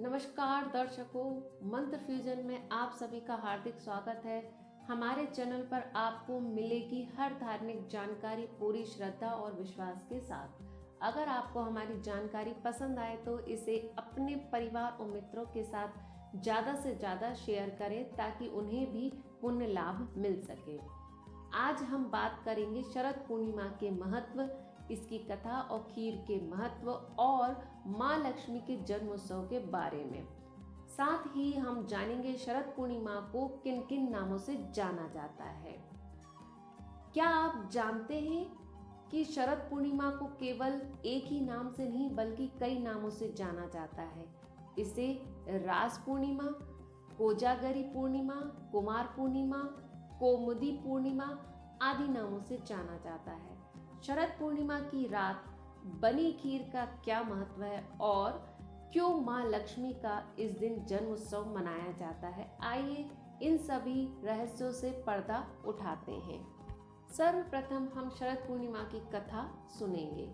नमस्कार दर्शकों, मंत्र फ्यूजन में आप सभी का हार्दिक स्वागत है। हमारे चैनल पर आपको मिलेगी हर धार्मिक जानकारी पूरी श्रद्धा और विश्वास के साथ। अगर आपको हमारी जानकारी पसंद आए तो इसे अपने परिवार और मित्रों के साथ ज़्यादा से ज़्यादा शेयर करें ताकि उन्हें भी पुण्य लाभ मिल सके। आज हम बात करेंगे शरद पूर्णिमा के महत्व, इसकी कथा और खीर के महत्व और माँ लक्ष्मी के जन्मोत्सव के बारे में। साथ ही हम जानेंगे शरद पूर्णिमा को किन किन नामों से जाना जाता है। क्या आप जानते हैं कि शरद पूर्णिमा को केवल एक ही नाम से नहीं बल्कि कई नामों से जाना जाता है। इसे रास पूर्णिमा, कोजागरी पूर्णिमा, कुमार पूर्णिमा, कौमुदी पूर्णिमा आदि नामों से जाना जाता है। शरद पूर्णिमा की रात बनी खीर का क्या महत्व है और क्यों माँ लक्ष्मी का इस दिन जन्म उत्सव मनाया जाता है, आइए इन सभी रहस्यों से पर्दा उठाते हैं। सर्वप्रथम हम शरद पूर्णिमा की कथा सुनेंगे।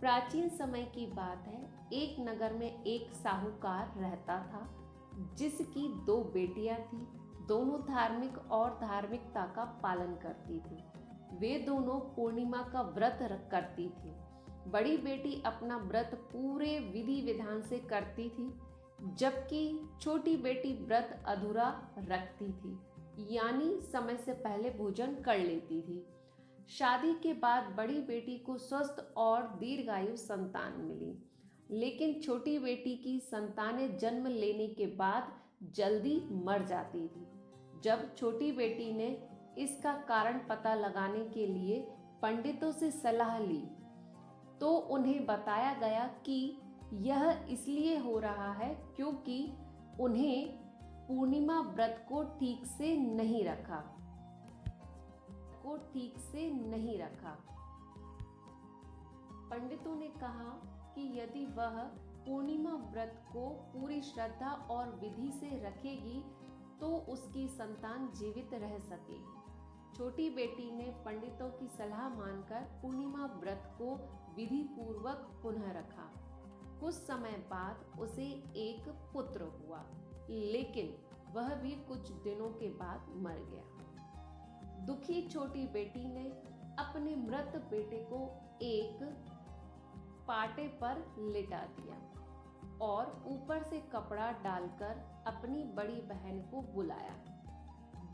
प्राचीन समय की बात है, एक नगर में एक साहूकार रहता था जिसकी दो बेटियां थी। दोनों धार्मिक और धार्मिकता का पालन करती थी। वे दोनों पूर्णिमा का व्रत करती थी। बड़ी बेटी अपना व्रत पूरे विधि विधान से करती थी, जबकि छोटी बेटी व्रत अधूरा रखती थी, यानी समय से पहले भोजन कर लेती थी। शादी के बाद बड़ी बेटी को स्वस्थ और दीर्घायु संतान मिली, लेकिन छोटी बेटी की संतानें जन्म लेने के बाद जल्दी मर जाती थी। जब छोटी बेटी ने इसका कारण पता लगाने के लिए पंडितों से सलाह ली तो उन्हें बताया गया कि यह इसलिए हो रहा है क्योंकि उन्हें पूर्णिमा व्रत को ठीक से नहीं रखा। पंडितों ने कहा कि यदि वह पूर्णिमा व्रत को पूरी श्रद्धा और विधि से रखेगी तो उसकी संतान जीवित रह सकेगी। छोटी बेटी ने पंडितों की सलाह मानकर पूर्णिमा व्रत को विधि पूर्वक पुनः रखा। कुछ समय बाद उसे एक पुत्र हुआ, लेकिन वह भी कुछ दिनों के बाद मर गया। दुखी छोटी बेटी ने अपने मृत बेटे को एक पाटे पर लिटा दिया और ऊपर से कपड़ा डालकर अपनी बड़ी बहन को बुलाया।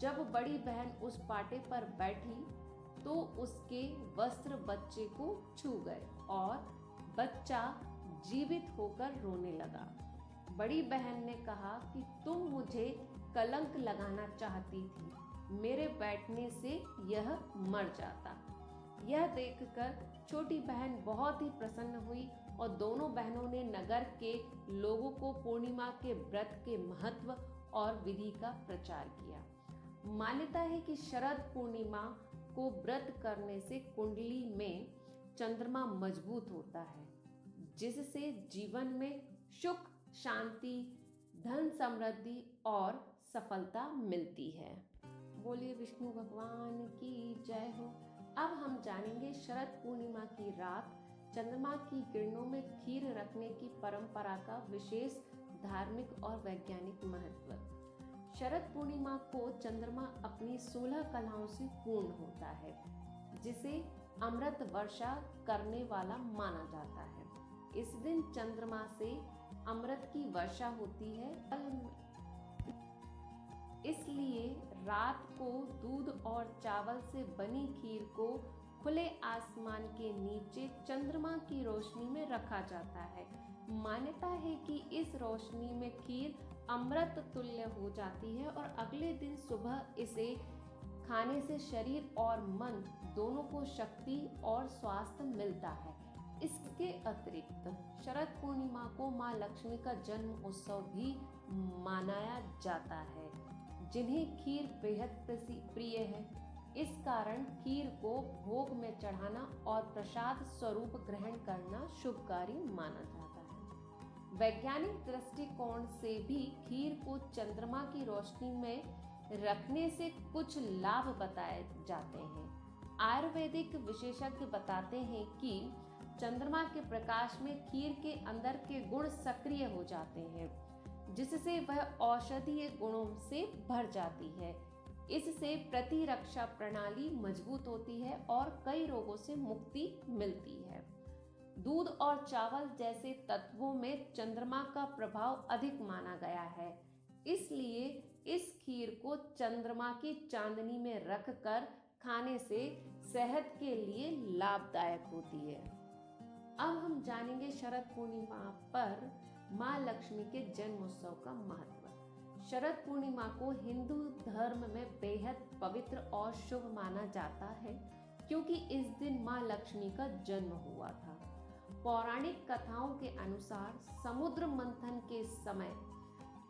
जब बड़ी बहन उस पाटे पर बैठी तो उसके वस्त्र बच्चे को छू गए और बच्चा जीवित होकर रोने लगा। बड़ी बहन ने कहा कि तुम मुझे कलंक लगाना चाहती थी, मेरे बैठने से यह मर जाता। यह देखकर छोटी बहन बहुत ही प्रसन्न हुई और दोनों बहनों ने नगर के लोगों को पूर्णिमा के व्रत के महत्व और विधि का प्रचार किया। मान्यता है कि शरद पूर्णिमा को व्रत करने से कुंडली में चंद्रमा मजबूत होता है, जिससे जीवन में सुख, शांति, धन, समृद्धि और सफलता मिलती है। बोलिए विष्णु भगवान की जय हो। अब हम जानेंगे शरद पूर्णिमा की रात चंद्रमा की किरणों में खीर रखने की परंपरा का विशेष धार्मिक और वैज्ञानिक महत्व। शरद पूर्णिमा को चंद्रमा अपनी 16 कलाओं से पूर्ण होता है, जिसे अमृत वर्षा करने वाला माना जाता है। इस दिन चंद्रमा से अमृत की वर्षा होती है, इसलिए रात को दूध और चावल से बनी खीर को खुले आसमान के नीचे चंद्रमा की रोशनी में रखा जाता है। मान्यता है कि इस रोशनी में खीर अमृत तुल्य हो जाती है और अगले दिन सुबह इसे खाने से शरीर और मन दोनों को शक्ति और स्वास्थ्य मिलता है। इसके अतिरिक्त शरद पूर्णिमा को माँ लक्ष्मी का जन्म उत्सव भी मनाया जाता है, जिन्हें खीर बेहद प्रिय है। इस कारण खीर को भोग में चढ़ाना और प्रसाद स्वरूप ग्रहण करना शुभकारी माना जाता है। वैज्ञानिक दृष्टिकोण से भी खीर को चंद्रमा की रोशनी में रखने से कुछ लाभ बताए जाते हैं। आयुर्वेदिक विशेषज्ञ बताते हैं कि चंद्रमा के प्रकाश में खीर के अंदर के गुण सक्रिय हो जाते हैं, जिससे वह औषधीय गुणों से भर जाती है। इससे प्रतिरक्षा प्रणाली मजबूत होती है और कई रोगों से मुक्ति मिलती है। दूध और चावल जैसे तत्वों में चंद्रमा का प्रभाव अधिक माना गया है, इसलिए इस खीर को चंद्रमा की चांदनी में रखकर खाने से सेहत के लिए लाभदायक होती है। अब हम जानेंगे शरद पूर्णिमा पर माँ लक्ष्मी के जन्म उत्सव का महत्व। शरद पूर्णिमा को हिंदू धर्म में बेहद पवित्र और शुभ माना जाता है, क्योंकि इस दिन माँ लक्ष्मी का जन्म हुआ था। पौराणिक कथाओं के अनुसार समुद्र मंथन के समय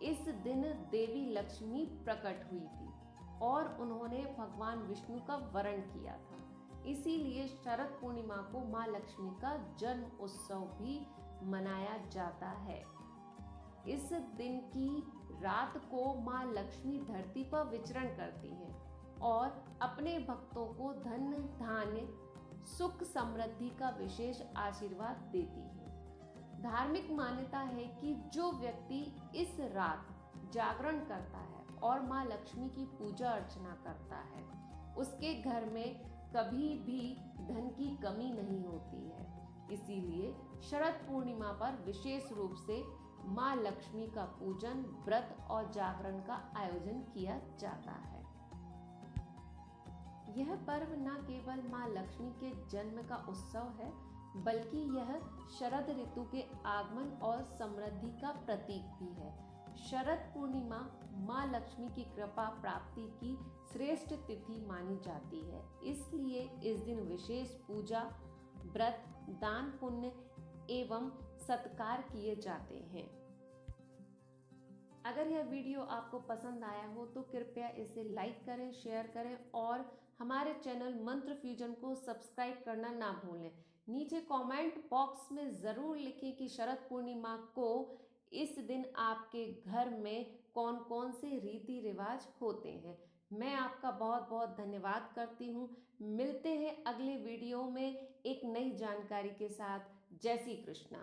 इस दिन देवी लक्ष्मी प्रकट हुई थी और उन्होंने भगवान विष्णु का वरण किया था। इसीलिए शरद पूर्णिमा को माँ लक्ष्मी का जन्म उत्सव भी मनाया जाता है। इस दिन की रात को माँ लक्ष्मी धरती पर विचरण करती हैं और अपने भक्तों को धन धान्य सुख समृद्धि का विशेष आशीर्वाद देती है। धार्मिक मान्यता है कि जो व्यक्ति इस रात जागरण करता है और माँ लक्ष्मी की पूजा अर्चना करता है, उसके घर में कभी भी धन की कमी नहीं होती है। इसीलिए शरद पूर्णिमा पर विशेष रूप से माँ लक्ष्मी का पूजन, व्रत और जागरण का आयोजन किया जाता है। यह पर्व न केवल माँ लक्ष्मी के जन्म का उत्सव है, बल्कि यह शरद ऋतु के आगमन और समृद्धि का प्रतीक भी है। शरद पूर्णिमा माँ लक्ष्मी की कृपा प्राप्ति की श्रेष्ठ तिथि मानी जाती है, इसलिए इस दिन विशेष पूजा, व्रत, दान पुण्य एवं सत्कार किए जाते हैं। अगर यह वीडियो आपको पसंद आया हो तो कृपया इसे लाइक करें, शेयर करें और हमारे चैनल मंत्र फ्यूजन को सब्सक्राइब करना ना भूलें। नीचे कमेंट बॉक्स में ज़रूर लिखें कि शरद पूर्णिमा को इस दिन आपके घर में कौन कौन से रीति रिवाज होते हैं। मैं आपका बहुत बहुत धन्यवाद करती हूँ। मिलते हैं अगले वीडियो में एक नई जानकारी के साथ। जय श्री कृष्णा।